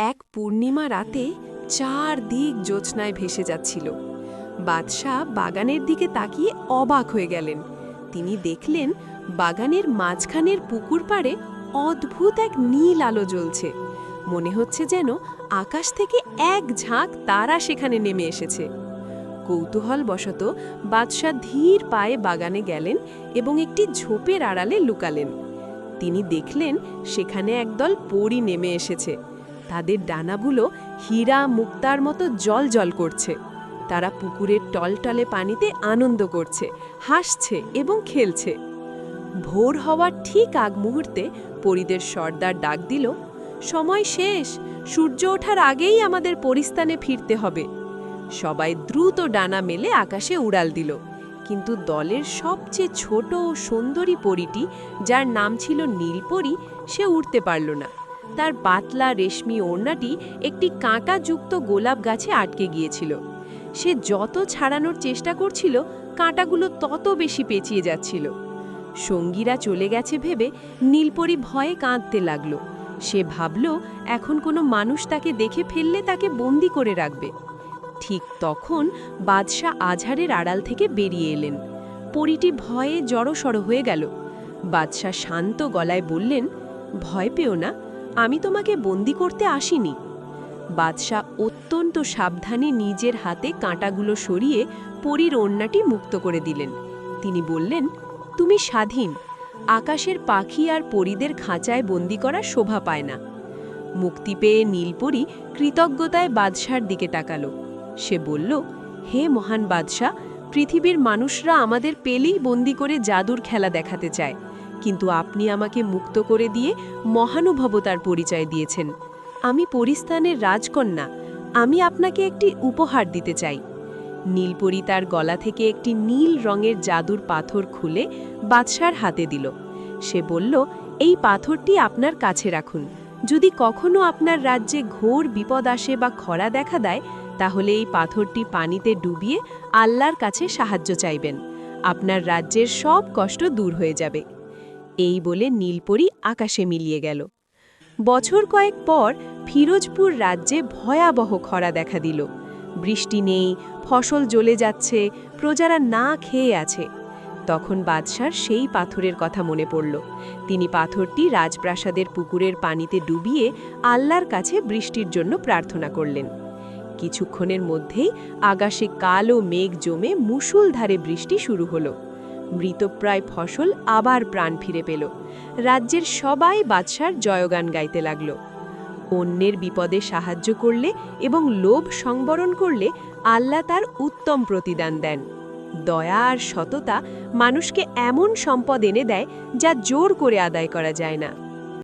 এক পূর্ণিমা রাতে চারদিক জ্যোৎস্নায় ভেসে যাচ্ছিল। বাদশাহ বাগানের দিকে তাকিয়ে অবাক হয়ে গেলেন। তিনি দেখলেন বাগানের মাঝখানের পুকুর পাড়ে অদ্ভুত এক নীল আলো জ্বলছে। মনে হচ্ছে যেন আকাশ থেকে এক ঝাঁক তারা সেখানে নেমে এসেছে। কৌতূহলবশত বাদশাহ ধীর পায়ে বাগানে গেলেন এবং একটি ঝোপের আড়ালে লুকালেন। তিনি দেখলেন সেখানে একদল পরী নেমে এসেছে। তাদের ডানাগুলো হীরা মুক্তার মতো জ্বলজ্বল করছে। তারা পুকুরের টলটলে পানিতে আনন্দ করছে, হাসছে এবং খেলছে। ভোর হওয়ার ঠিক আগ মুহূর্তে পরীদের সর্দার ডাক দিল, সময় শেষ, সূর্য ওঠার আগেই আমাদের পরিস্থানে ফিরতে হবে। সবাই দ্রুত ডানা মেলে আকাশে উড়াল দিল, কিন্তু দলের সবচেয়ে ছোট ও সুন্দরী পরীটি, যার নাম ছিল নীলপরী, সে উড়তে পারল না। তার পাতলা রেশমি ওড়নাটি একটি কাঁটাযুক্ত গোলাপ গাছে আটকে গিয়েছিল। সে যত ছাড়ানোর চেষ্টা করছিল, কাঁটাগুলো তত বেশি পেঁচিয়ে যাচ্ছিল। সঙ্গীরা চলে গেছে ভেবে নীলপরী ভয়ে কাঁদতে লাগল। সে ভাবল এখন কোনো মানুষ তাকে দেখে ফেললে তাকে বন্দি করে রাখবে। ঠিক তখন বাদশাহ আজহারের আড়াল থেকে বেরিয়ে এলেন। পরীটি ভয়ে জড়সড় হয়ে গেল। বাদশাহ শান্ত গলায় বললেন, ভয় পেও না, আমি তোমাকে বন্দি করতে আসিনি। বাদশাহ অত্যন্ত সাবধানে নিজের হাতে কাঁটাগুলো সরিয়ে পরীর ওড়নাটি মুক্ত করে দিলেন। তিনি বললেন, তুমি স্বাধীন। আকাশের পাখি আর পরীদের খাঁচায় বন্দি করা শোভা পায় না। মুক্তি পেয়ে নীলপরী কৃতজ্ঞতায় বাদশার দিকে তাকালো। সে বলল, হে মহান বাদশাহ, পৃথিবীর মানুষরা আমাদের পেলেই বন্দি করে জাদুর খেলা দেখাতে চায়, কিন্তু আপনি আমাকে মুক্ত করে দিয়ে মহানুভবতার পরিচয় দিয়েছেন। আমি পরিস্থানের রাজকন্যা, আমি আপনাকে একটি উপহার দিতে চাই। নীলপরী তার গলা থেকে একটি নীল রঙের জাদুর পাথর খুলে বাদশার হাতে দিল। সে বলল, এই পাথরটি আপনার কাছে রাখুন। যদি কখনো আপনার রাজ্যে ঘোর বিপদ আসে বা খরা দেখা দেয়, তাহলে এই পাথরটি পানিতে ডুবিয়ে আল্লাহর কাছে সাহায্য চাইবেন। আপনার রাজ্যের সব কষ্ট দূর হয়ে যাবে। এই বলে নীলপরী আকাশে মিলিয়ে গেল। বছর কয়েক পর ফিরোজপুর রাজ্যে ভয়াবহ খরা দেখা দিল। বৃষ্টি নেই, ফসল জ্বলে যাচ্ছে, প্রজারা না খেয়ে আছে। তখন বাদশার সেই পাথরের কথা মনে পড়ল। তিনি পাথরটি রাজপ্রাসাদের পুকুরের পানিতে ডুবিয়ে আল্লাহর কাছে বৃষ্টির জন্য প্রার্থনা করলেন। কিছুক্ষণের মধ্যেই আকাশে কালো মেঘ জমে মুষলধারে বৃষ্টি শুরু হলো। মৃতপ্রায় ফসল আবার প্রাণ ফিরে পেল। রাজ্যের সবাই বাদশার জয়গান গাইতে লাগল। অন্যের বিপদে সাহায্য করলে এবং লোভ সংবরণ করলে আল্লাহ তার উত্তম প্রতিদান দেন। দয়া আর সততা মানুষকে এমন সম্পদ এনে দেয় যা জোর করে আদায় করা যায় না।